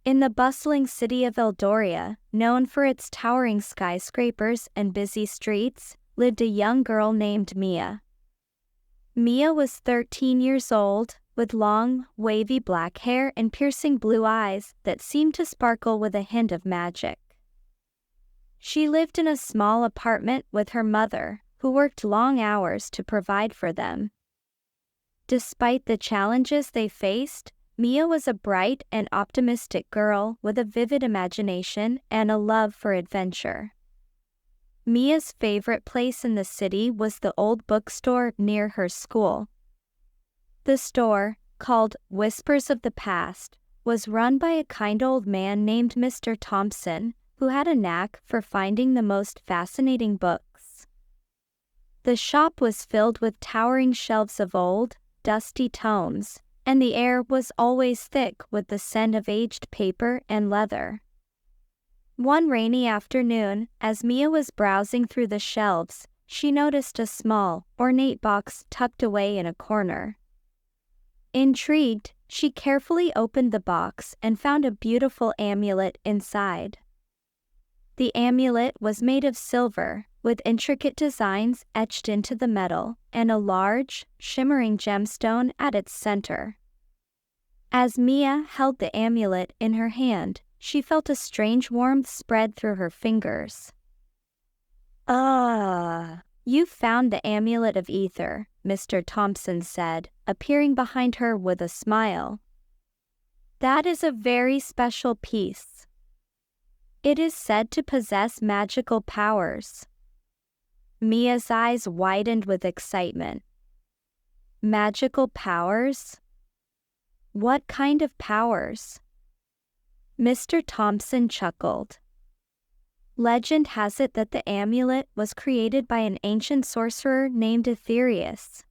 In the bustling city of Eldoria, known for its towering skyscrapers and busy streets, lived a young girl named Mia. Mia was 13 years old, with long, wavy black hair and piercing blue eyes that seemed to sparkle with a hint of magic. She lived in a small apartment with her mother, who worked long hours to provide for them. Despite the challenges they faced, Mia was a bright and optimistic girl with a vivid imagination and a love for adventure. Mia's favorite place in the city was the old bookstore near her school. The store, called Whispers of the Past, was run by a kind old man named Mr. Thompson, who had a knack for finding the most fascinating books. The shop was filled with towering shelves of old, dusty tomes, and the air was always thick with the scent of aged paper and leather. One rainy afternoon, as Mia was browsing through the shelves, she noticed a small, ornate box tucked away in a corner. Intrigued, she carefully opened the box and found a beautiful amulet inside. The amulet was made of silver, with intricate designs etched into the metal, and a large, shimmering gemstone at its center. As Mia held the amulet in her hand, she felt a strange warmth spread through her fingers. "Ah, you've found the amulet of ether," Mr. Thompson said, appearing behind her with a smile. "That is a very special piece. It is said to possess magical powers." Mia's eyes widened with excitement. Magical powers? What kind of powers? Mr. Thompson chuckled. Legend has it that the amulet was created by an ancient sorcerer named Aetherius.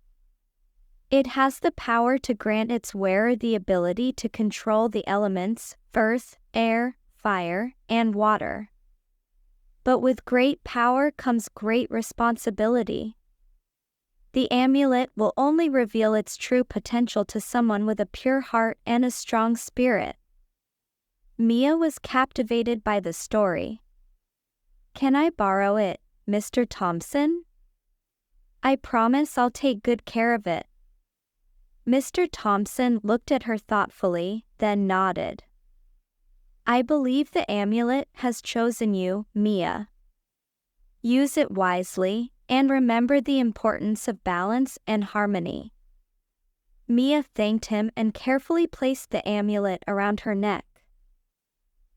It has the power to grant its wearer the ability to control the elements, earth, air, fire, and water. But with great power comes great responsibility. The amulet will only reveal its true potential to someone with a pure heart and a strong spirit. Mia was captivated by the story. "Can I borrow it, Mr. Thompson?" "I promise I'll take good care of it." Mr. Thompson looked at her thoughtfully, then nodded. "I believe the amulet has chosen you, Mia. Use it wisely, and remember the importance of balance and harmony." Mia thanked him and carefully placed the amulet around her neck.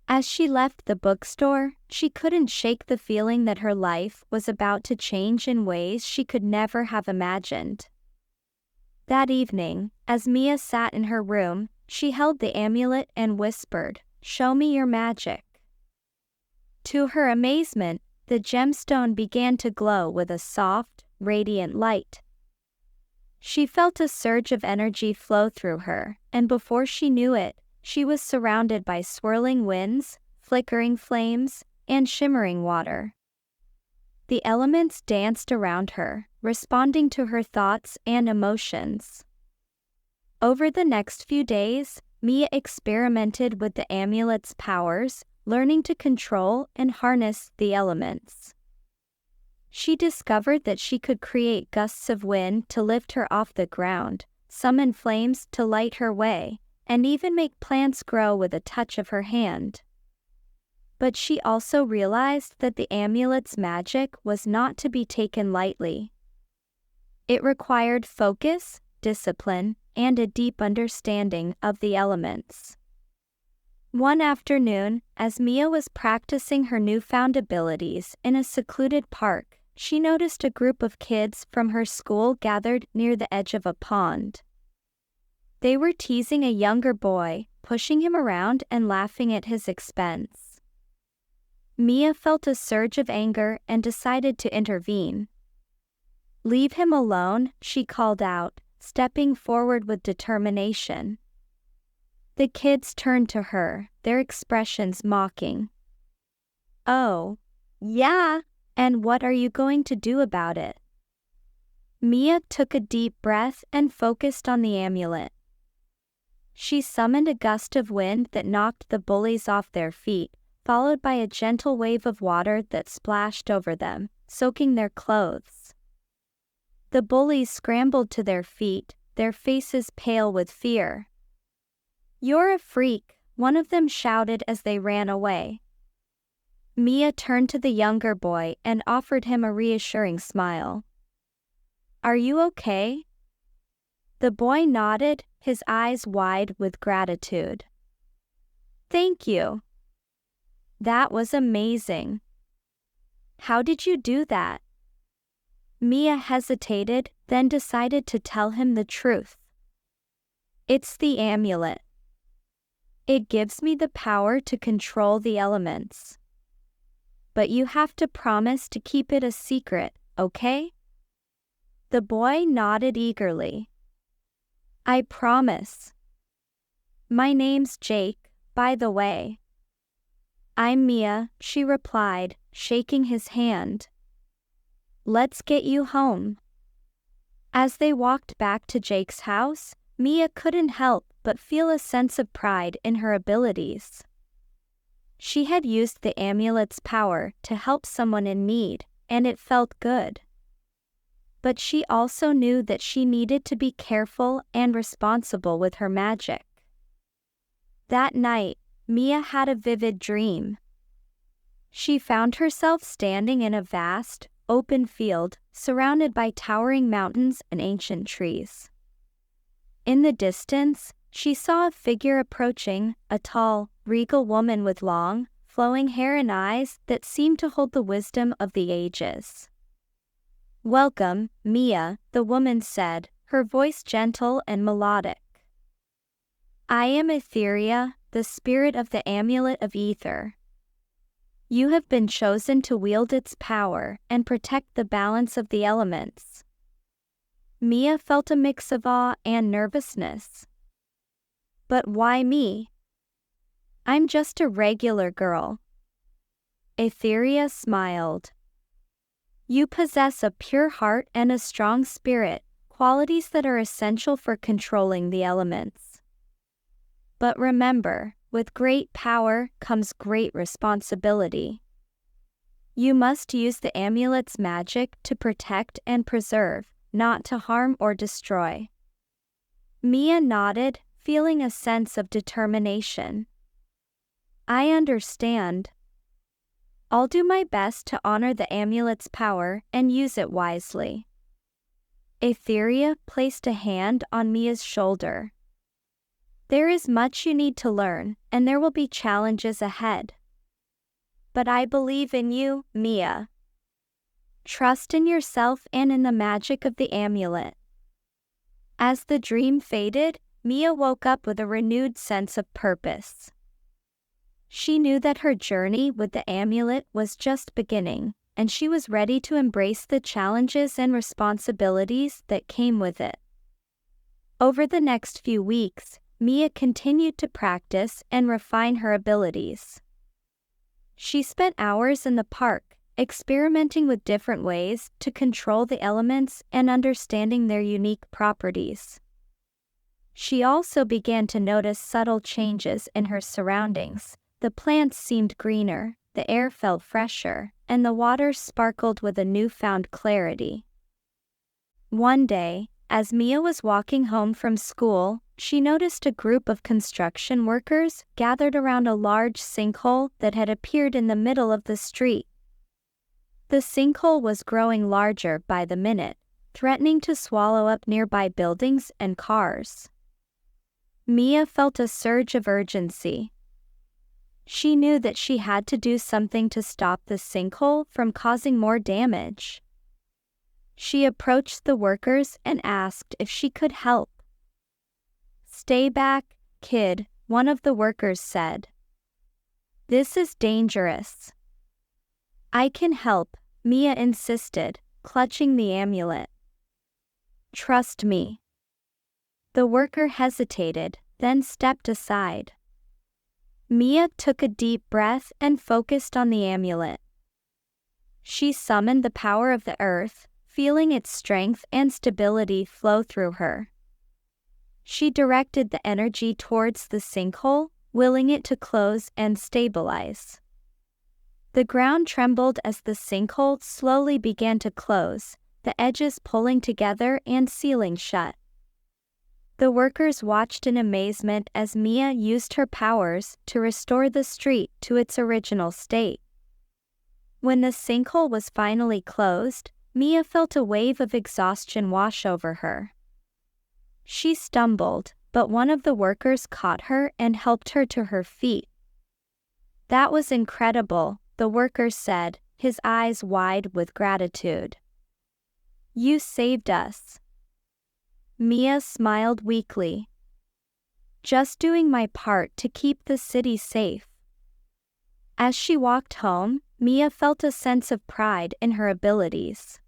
As she left the bookstore, she couldn't shake the feeling that her life was about to change in ways she could never have imagined. That evening, as Mia sat in her room, she held the amulet and whispered, "Show me your magic." To her amazement, the gemstone began to glow with a soft, radiant light. She felt a surge of energy flow through her, and before she knew it, she was surrounded by swirling winds, flickering flames, and shimmering water. The elements danced around her, responding to her thoughts and emotions. Over the next few days, Mia experimented with the amulet's powers, learning to control and harness the elements. She discovered that she could create gusts of wind to lift her off the ground, summon flames to light her way, and even make plants grow with a touch of her hand. But she also realized that the amulet's magic was not to be taken lightly. It required focus, discipline, and a deep understanding of the elements. One afternoon, as Mia was practicing her newfound abilities in a secluded park, she noticed a group of kids from her school gathered near the edge of a pond. They were teasing a younger boy, pushing him around and laughing at his expense. Mia felt a surge of anger and decided to intervene. "Leave him alone," she called out, stepping forward with determination. The kids turned to her, their expressions mocking. "Oh, yeah, and what are you going to do about it?" Mia took a deep breath and focused on the amulet. She summoned a gust of wind that knocked the bullies off their feet, followed by a gentle wave of water that splashed over them, soaking their clothes. The bullies scrambled to their feet, their faces pale with fear. "You're a freak," one of them shouted as they ran away. Mia turned to the younger boy and offered him a reassuring smile. "Are you okay?" The boy nodded, his eyes wide with gratitude. "Thank you. That was amazing. How did you do that?" Mia hesitated, then decided to tell him the truth. "It's the amulet. It gives me the power to control the elements. But you have to promise to keep it a secret, okay?" The boy nodded eagerly. "I promise. My name's Jake, by the way." "I'm Mia," she replied, shaking his hand. "Let's get you home." As they walked back to Jake's house, Mia couldn't help but feel a sense of pride in her abilities. She had used the amulet's power to help someone in need, and it felt good. But she also knew that she needed to be careful and responsible with her magic. That night, Mia had a vivid dream. She found herself standing in a vast, open field, surrounded by towering mountains and ancient trees. In the distance, she saw a figure approaching, a tall, regal woman with long, flowing hair and eyes that seemed to hold the wisdom of the ages. "Welcome, Mia," the woman said, her voice gentle and melodic. "I am Eldoria, the spirit of the Amulet of Ether. You have been chosen to wield its power and protect the balance of the elements." Mia felt a mix of awe and nervousness. "But why me? I'm just a regular girl." Eldoria smiled. "You possess a pure heart and a strong spirit, qualities that are essential for controlling the elements. But remember, with great power comes great responsibility. You must use the amulet's magic to protect and preserve, not to harm or destroy." Mia nodded, feeling a sense of determination. "I understand. I'll do my best to honor the amulet's power and use it wisely." Eldoria placed a hand on Mia's shoulder. "There is much you need to learn, and there will be challenges ahead. But I believe in you, Mia. Trust in yourself and in the magic of the amulet." As the dream faded, Mia woke up with a renewed sense of purpose. She knew that her journey with the amulet was just beginning, and she was ready to embrace the challenges and responsibilities that came with it. Over the next few weeks, Mia continued to practice and refine her abilities. She spent hours in the park, experimenting with different ways to control the elements and understanding their unique properties. She also began to notice subtle changes in her surroundings. The plants seemed greener, the air felt fresher, and the water sparkled with a newfound clarity. One day, as Mia was walking home from school, she noticed a group of construction workers gathered around a large sinkhole that had appeared in the middle of the street. The sinkhole was growing larger by the minute, threatening to swallow up nearby buildings and cars. Mia felt a surge of urgency. She knew that she had to do something to stop the sinkhole from causing more damage. She approached the workers and asked if she could help. "Stay back, kid," one of the workers said. "This is dangerous." "I can help," Mia insisted, clutching the amulet. "Trust me." The worker hesitated, then stepped aside. Mia took a deep breath and focused on the amulet. She summoned the power of the earth, feeling its strength and stability flow through her. She directed the energy towards the sinkhole, willing it to close and stabilize. The ground trembled as the sinkhole slowly began to close, the edges pulling together and sealing shut. The workers watched in amazement as Mia used her powers to restore the street to its original state. When the sinkhole was finally closed, Mia felt a wave of exhaustion wash over her. She stumbled, but one of the workers caught her and helped her to her feet. "That was incredible," the worker said, his eyes wide with gratitude. "You saved us." Mia smiled weakly. "Just doing my part to keep the city safe." As she walked home, Mia felt a sense of pride in her abilities.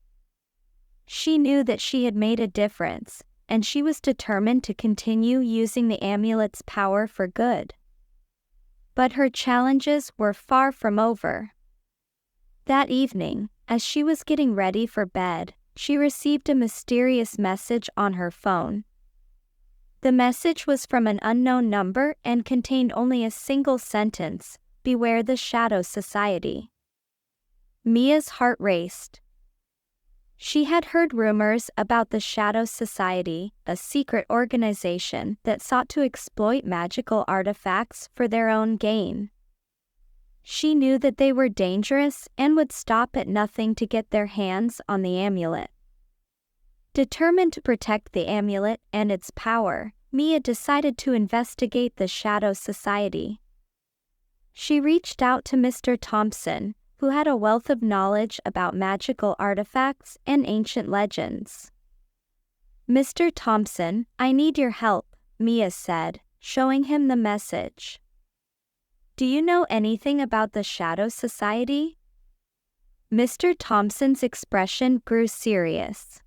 She knew that she had made a difference, and she was determined to continue using the amulet's power for good. But her challenges were far from over. That evening, as she was getting ready for bed, she received a mysterious message on her phone. The message was from an unknown number and contained only a single sentence: "Beware the Shadow Society." Mia's heart raced. She had heard rumors about the Shadow Society, a secret organization that sought to exploit magical artifacts for their own gain. She knew that they were dangerous and would stop at nothing to get their hands on the amulet. Determined to protect the amulet and its power, Mia decided to investigate the Shadow Society. She reached out to Mr. Thompson, who had a wealth of knowledge about magical artifacts and ancient legends. "Mr. Thompson, I need your help," Mia said, showing him the message. "Do you know anything about the Shadow Society?" Mr. Thompson's expression grew serious.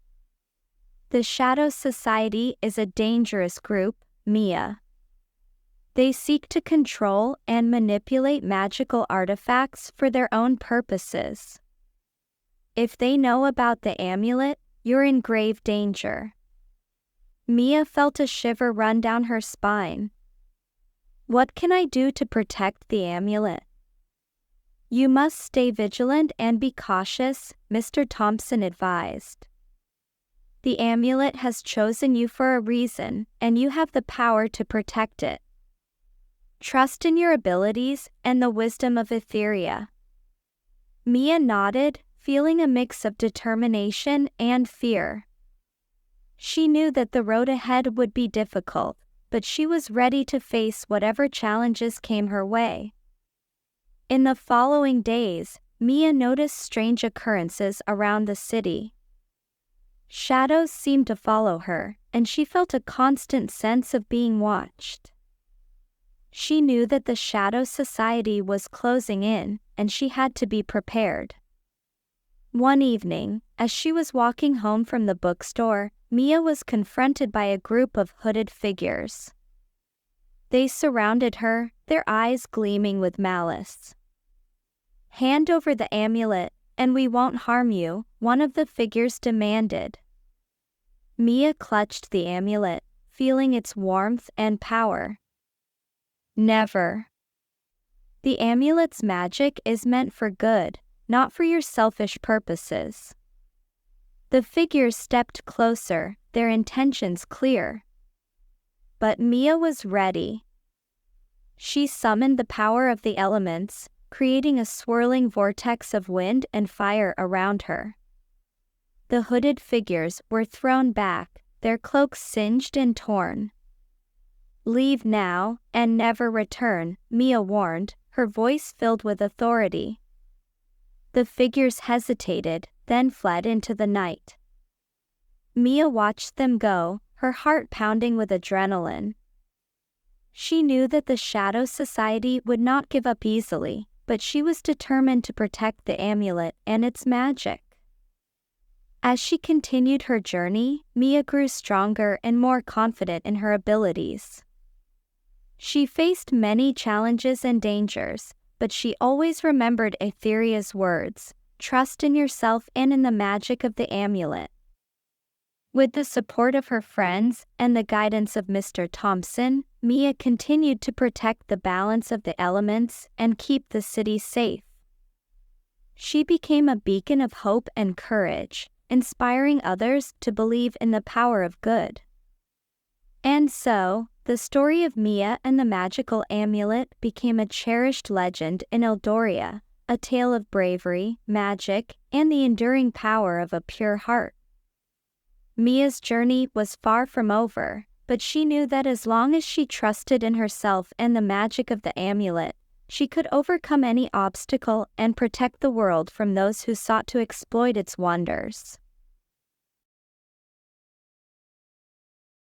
"The Shadow Society is a dangerous group, Mia. They seek to control and manipulate magical artifacts for their own purposes. If they know about the amulet, you're in grave danger." Mia felt a shiver run down her spine. "What can I do to protect the amulet?" "You must stay vigilant and be cautious," Mr. Thompson advised. "The amulet has chosen you for a reason, and you have the power to protect it. Trust in your abilities and the wisdom of Eldoria." Mia nodded, feeling a mix of determination and fear. She knew that the road ahead would be difficult, but she was ready to face whatever challenges came her way. In the following days, Mia noticed strange occurrences around the city. Shadows seemed to follow her, and she felt a constant sense of being watched. She knew that the Shadow Society was closing in, and she had to be prepared. One evening, as she was walking home from the bookstore, Mia was confronted by a group of hooded figures. They surrounded her, their eyes gleaming with malice. "Hand over the amulet, and we won't harm you," one of the figures demanded. Mia clutched the amulet, feeling its warmth and power. "Never. The amulet's magic is meant for good, not for your selfish purposes." The figures stepped closer, their intentions clear. But Mia was ready. She summoned the power of the elements, creating a swirling vortex of wind and fire around her. The hooded figures were thrown back, their cloaks singed and torn. "Leave now, and never return," Mia warned, her voice filled with authority. The figures hesitated, then fled into the night. Mia watched them go, her heart pounding with adrenaline. She knew that the Shadow Society would not give up easily, but she was determined to protect the amulet and its magic. As she continued her journey, Mia grew stronger and more confident in her abilities. She faced many challenges and dangers, but she always remembered Eltheria's words: "Trust in yourself and in the magic of the amulet." With the support of her friends and the guidance of Mr. Thompson, Mia continued to protect the balance of the elements and keep the city safe. She became a beacon of hope and courage, inspiring others to believe in the power of good. And so, the story of Mia and the magical amulet became a cherished legend in Eldoria, a tale of bravery, magic, and the enduring power of a pure heart. Mia's journey was far from over, but she knew that as long as she trusted in herself and the magic of the amulet, she could overcome any obstacle and protect the world from those who sought to exploit its wonders.